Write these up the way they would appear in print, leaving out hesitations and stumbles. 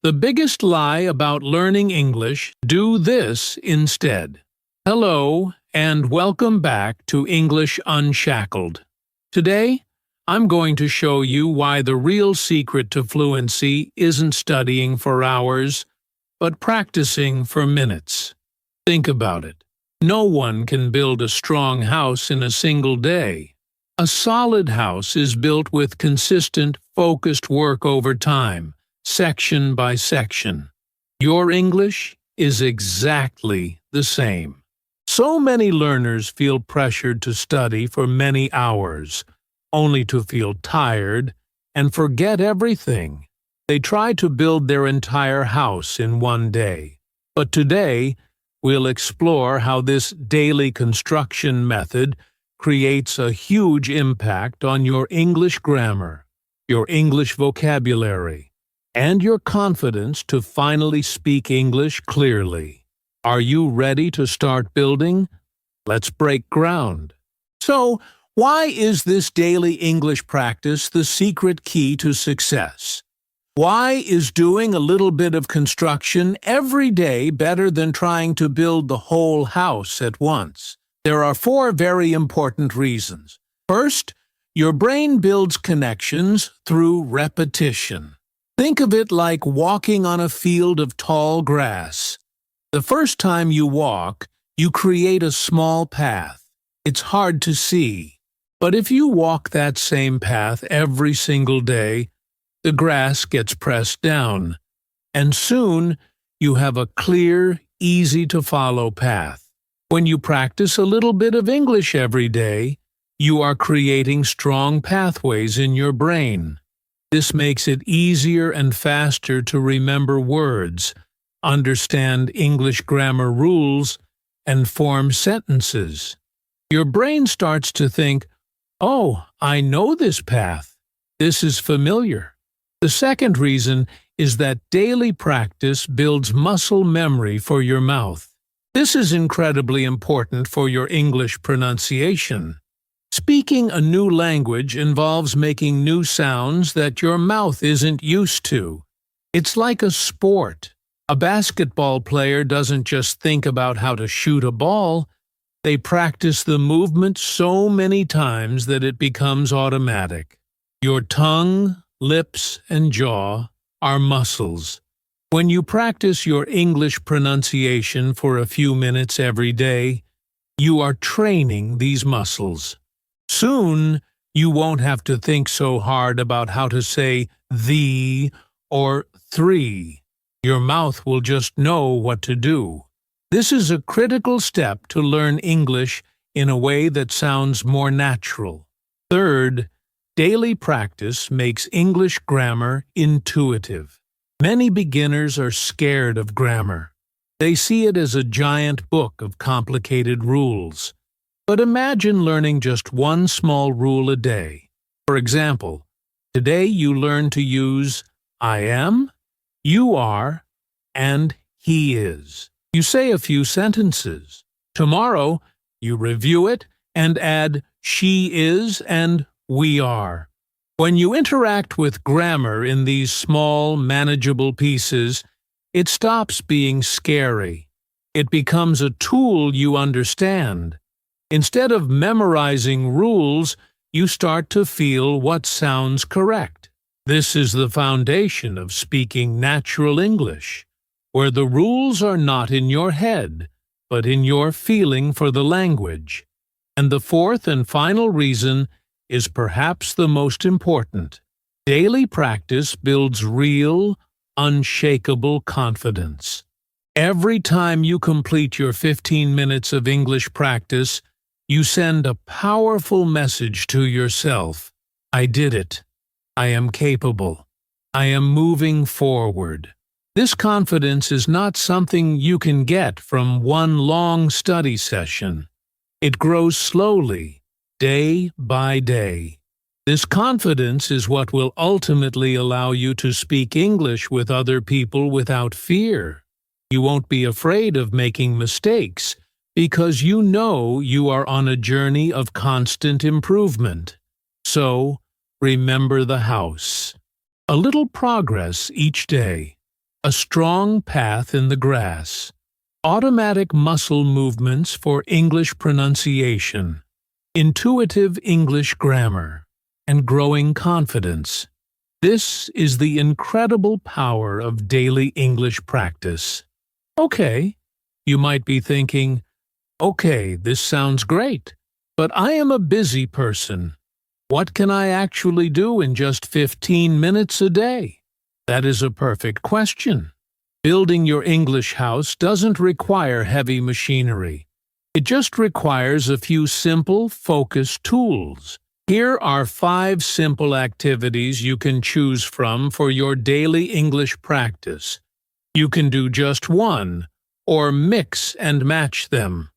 The biggest lie about learning English, do this instead. Hello, and welcome back to English Unshackled. Today, I'm going to show you why the real secret to fluency isn't studying for hours, but practicing for minutes. Think about it. No one can build a strong house in a single day. A solid house is built with consistent, focused work over time, section by section. Your English is exactly the same. So many learners feel pressured to study for many hours, only to feel tired and forget everything. They try to build their entire house in one day. But today, we'll explore how this daily construction method creates a huge impact on your English grammar, your English vocabulary, and your confidence to finally speak English clearly. Are you ready to start building? Let's break ground. So, why is this daily English practice the secret key to success? Why is doing a little bit of construction every day better than trying to build the whole house at once? There are 4 very important reasons. First, your brain builds connections through repetition. Think of it like walking on a field of tall grass. The first time you walk, you create a small path. It's hard to see. But if you walk that same path every single day, the grass gets pressed down, and soon you have a clear, easy-to-follow path. When you practice a little bit of English every day, you are creating strong pathways in your brain. This makes it easier and faster to remember words, understand English grammar rules, and form sentences. Your brain starts to think, "Oh, I know this path. This is familiar." The second reason is that daily practice builds muscle memory for your mouth. This is incredibly important for your English pronunciation. Speaking a new language involves making new sounds that your mouth isn't used to. It's like a sport. A basketball player doesn't just think about how to shoot a ball. They practice the movement so many times that it becomes automatic. Your tongue, lips, and jaw are muscles. When you practice your English pronunciation for a few minutes every day, you are training these muscles. Soon, you won't have to think so hard about how to say "the" or "three." Your mouth will just know what to do. This is a critical step to learn English in a way that sounds more natural. Third, daily practice makes English grammar intuitive. Many beginners are scared of grammar. They see it as a giant book of complicated rules. But imagine learning just one small rule a day. For example, today you learn to use "I am," "you are," and "he is." You say a few sentences. Tomorrow, you review it and add "she is" and "we are." When you interact with grammar in these small, manageable pieces, it stops being scary. It becomes a tool you understand. Instead of memorizing rules, you start to feel what sounds correct. This is the foundation of speaking natural English, where the rules are not in your head, but in your feeling for the language. And the fourth and final reason is perhaps the most important. Daily practice builds real, unshakable confidence. Every time you complete your 15 minutes of English practice, you send a powerful message to yourself. I did it. I am capable. I am moving forward. This confidence is not something you can get from one long study session. It grows slowly, day by day. This confidence is what will ultimately allow you to speak English with other people without fear. You won't be afraid of making mistakes because you know you are on a journey of constant improvement. So, remember the house. A little progress each day. A strong path in the grass. Automatic muscle movements for English pronunciation. Intuitive English grammar. And growing confidence. This is the incredible power of daily English practice. Okay, you might be thinking, okay, this sounds great, but I am a busy person. What can I actually do in just 15 minutes a day? That is a perfect question. Building your English house doesn't require heavy machinery. It just requires a few simple, focused tools. Here are 5 simple activities you can choose from for your daily English practice. You can do just one, or mix and match them.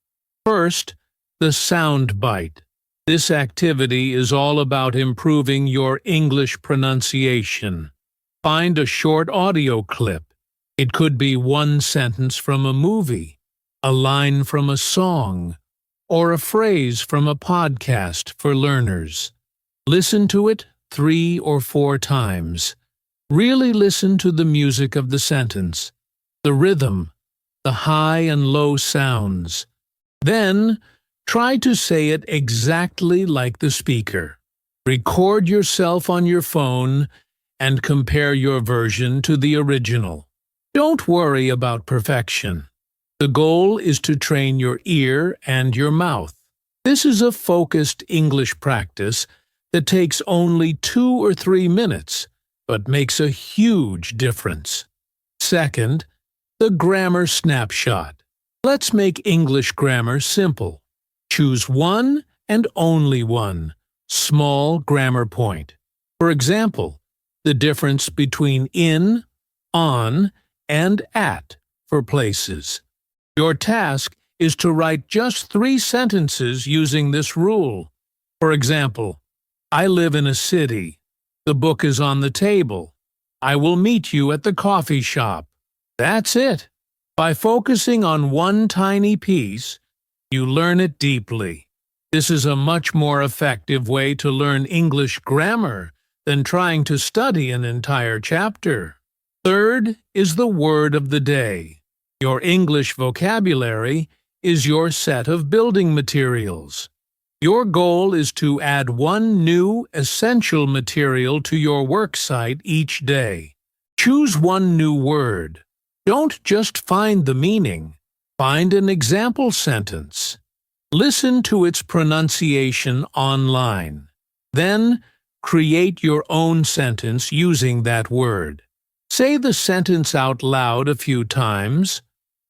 First, the sound bite. This activity is all about improving your English pronunciation. Find a short audio clip. It could be one sentence from a movie, a line from a song, or a phrase from a podcast for learners. Listen to it 3 or 4 times. Really listen to the music of the sentence, the rhythm, the high and low sounds. Then, try to say it exactly like the speaker. Record yourself on your phone and compare your version to the original. Don't worry about perfection. The goal is to train your ear and your mouth. This is a focused English practice that takes only 2 or 3 minutes, but makes a huge difference. Second, the grammar snapshot. Let's make English grammar simple. Choose one and only one small grammar point. For example, the difference between in, on, and at for places. Your task is to write just 3 sentences using this rule. For example, I live in a city. The book is on the table. I will meet you at the coffee shop. That's it. By focusing on one tiny piece, you learn it deeply. This is a much more effective way to learn English grammar than trying to study an entire chapter. Third is the word of the day. Your English vocabulary is your set of building materials. Your goal is to add one new, essential material to your worksite each day. Choose one new word. Don't just find the meaning. Find an example sentence. Listen to its pronunciation online. Then, create your own sentence using that word. Say the sentence out loud a few times.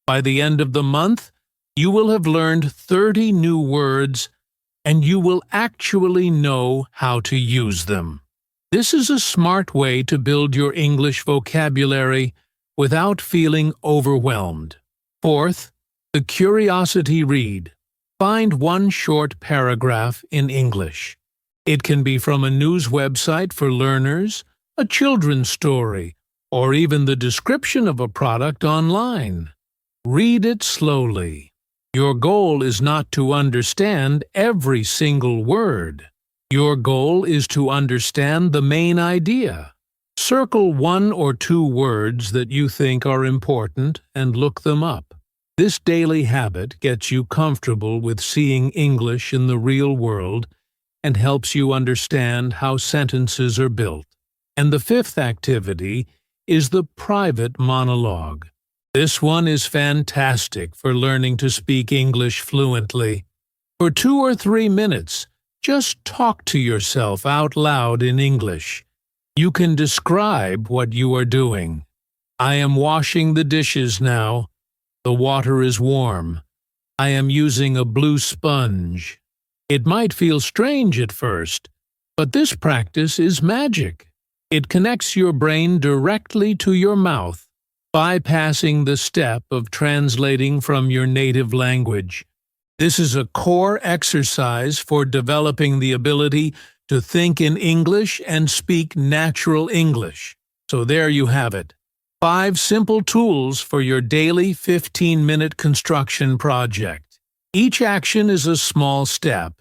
By the end of the month, you will have learned 30 new words, and you will actually know how to use them. This is a smart way to build your English vocabulary without feeling overwhelmed. Fourth, the curiosity read. Find one short paragraph in English. It can be from a news website for learners, a children's story, or even the description of a product online. Read it slowly. Your goal is not to understand every single word. Your goal is to understand the main idea. Circle 1 or 2 words that you think are important and look them up. This daily habit gets you comfortable with seeing English in the real world and helps you understand how sentences are built. And the 5th activity is the private monologue. This one is fantastic for learning to speak English fluently. For 2 or 3 minutes, just talk to yourself out loud in English. You can describe what you are doing. I am washing the dishes now. The water is warm. I am using a blue sponge. It might feel strange at first, but this practice is magic. It connects your brain directly to your mouth, bypassing the step of translating from your native language. This is a core exercise for developing the ability to think in English and speak natural English. So there you have it. 5 simple tools for your daily 15-minute construction project. Each action is a small step,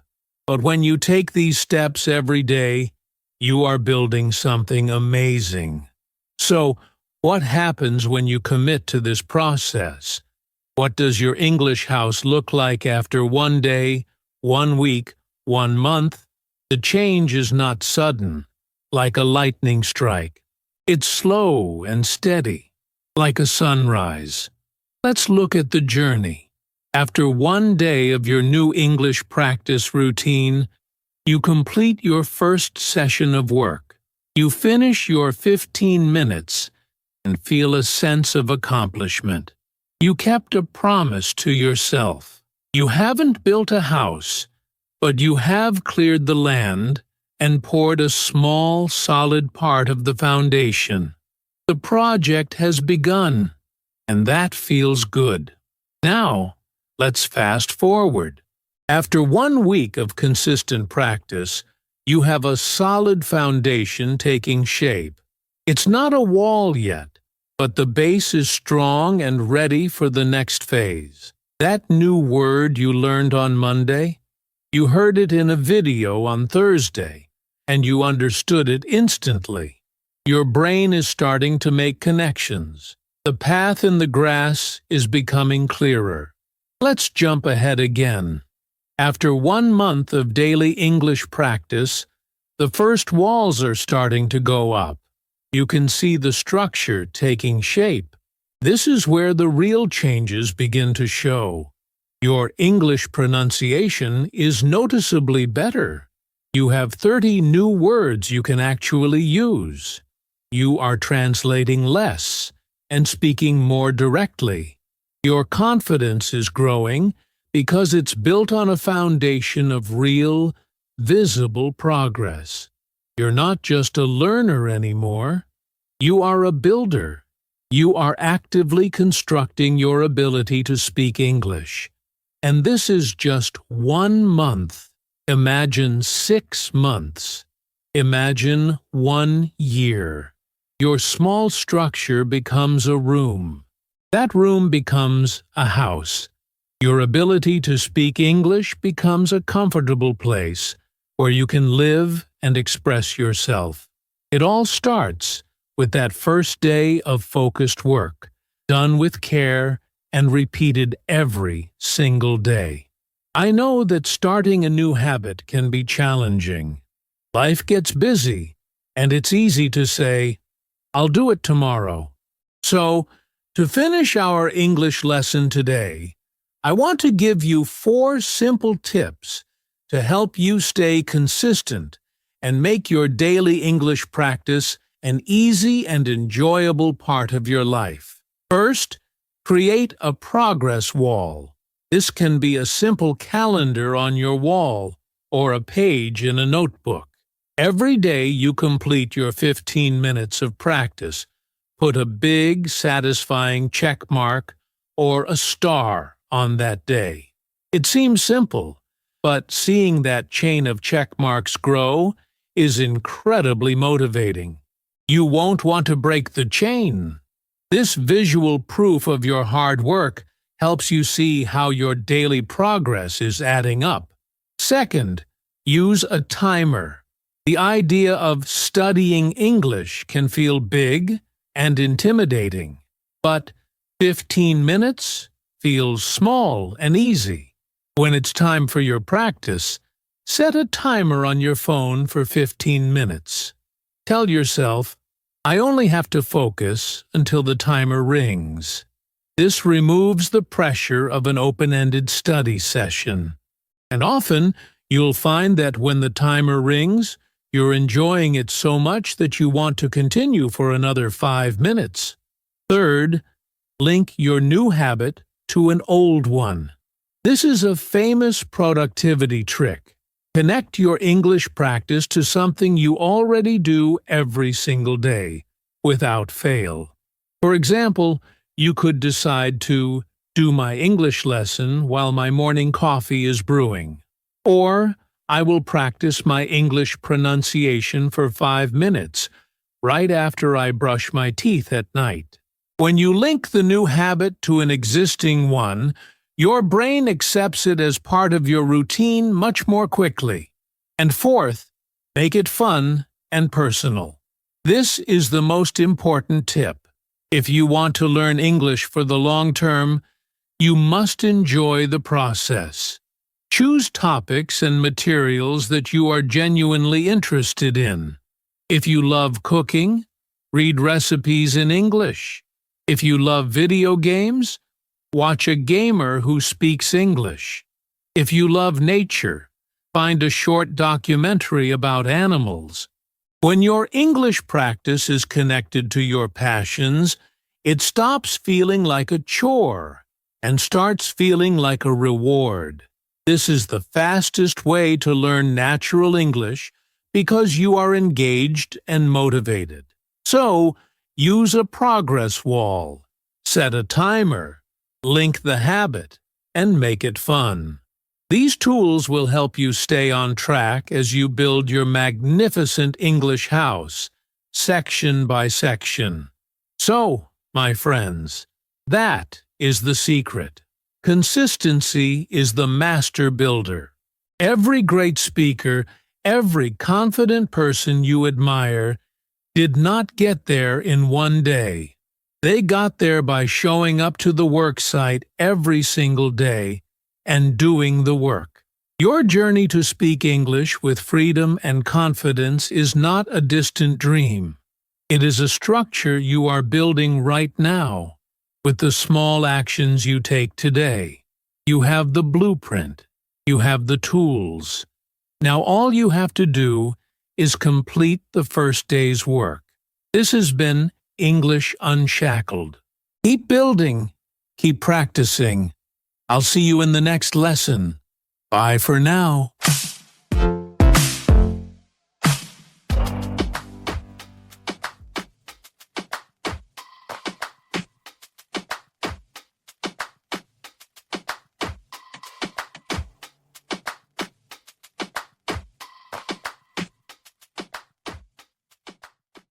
but when you take these steps every day, you are building something amazing. So, What happens when you commit to this process? What does your English house look like after 1 day, 1 week, 1 month? The change is not sudden, like a lightning strike. It's slow and steady, like a sunrise. Let's look at the journey. After 1 day of your new English practice routine, you complete your first session of work. You finish your 15 minutes and feel a sense of accomplishment. You kept a promise to yourself. You haven't built a house, but you have cleared the land and poured a small, solid part of the foundation. The project has begun, and that feels good. Now, let's fast forward. After 1 week of consistent practice, you have a solid foundation taking shape. It's not a wall yet, but the base is strong and ready for the next phase. That new word you learned on Monday, you heard it in a video on Thursday, and you understood it instantly. Your brain is starting to make connections. The path in the grass is becoming clearer. Let's jump ahead again. After 1 month of daily English practice, the first walls are starting to go up. You can see the structure taking shape. This is where the real changes begin to show. Your English pronunciation is noticeably better. You have 30 new words you can actually use. You are translating less and speaking more directly. Your confidence is growing because it's built on a foundation of real, visible progress. You're not just a learner anymore. You are a builder. You are actively constructing your ability to speak English. And this is just 1 month. Imagine 6 months. Imagine 1 year. Your small structure becomes a room. That room becomes a house. Your ability to speak English becomes a comfortable place where you can live and express yourself. It all starts with that first day of focused work, done with care and repeated every single day. I know that starting a new habit can be challenging. Life gets busy, and it's easy to say, "I'll do it tomorrow." So, to finish our English lesson today, I want to give you 4 simple tips to help you stay consistent and make your daily English practice an easy and enjoyable part of your life. First, create a progress wall. This can be a simple calendar on your wall or a page in a notebook. Every day you complete your 15 minutes of practice, put a big, satisfying check mark or a star on that day. It seems simple, but seeing that chain of check marks grow is incredibly motivating. You won't want to break the chain. This visual proof of your hard work helps you see how your daily progress is adding up. Second, use a timer. The idea of studying English can feel big and intimidating, but 15 minutes feels small and easy. When it's time for your practice, set a timer on your phone for 15 minutes. Tell yourself, "I only have to focus until the timer rings." This removes the pressure of an open-ended study session. And often, you'll find that when the timer rings, you're enjoying it so much that you want to continue for another 5 minutes. Third, link your new habit to an old one. This is a famous productivity trick. Connect your English practice to something you already do every single day, without fail. For example, you could decide to do my English lesson while my morning coffee is brewing. Or, I will practice my English pronunciation for 5 minutes, right after I brush my teeth at night. When you link the new habit to an existing one, your brain accepts it as part of your routine much more quickly. And fourth, make it fun and personal. This is the most important tip. If you want to learn English for the long term, you must enjoy the process. Choose topics and materials that you are genuinely interested in. If you love cooking, read recipes in English. If you love video games, watch a gamer who speaks English. If you love nature, find a short documentary about animals. When your English practice is connected to your passions, it stops feeling like a chore and starts feeling like a reward. This is the fastest way to learn natural English because you are engaged and motivated. So, use a progress wall, set a timer, link the habit, and make it fun. These tools will help you stay on track as you build your magnificent English house, section by section. So, my friends, that is the secret. Consistency is the master builder. Every great speaker, every confident person you admire, did not get there in one day. They got there by showing up to the work site every single day and doing the work. Your journey to speak English with freedom and confidence is not a distant dream. It is a structure you are building right now. With the small actions you take today, you have the blueprint, you have the tools. Now all you have to do is complete the first day's work. This has been English Unshackled. Keep building, keep practicing. I'll see you in the next lesson. Bye for now.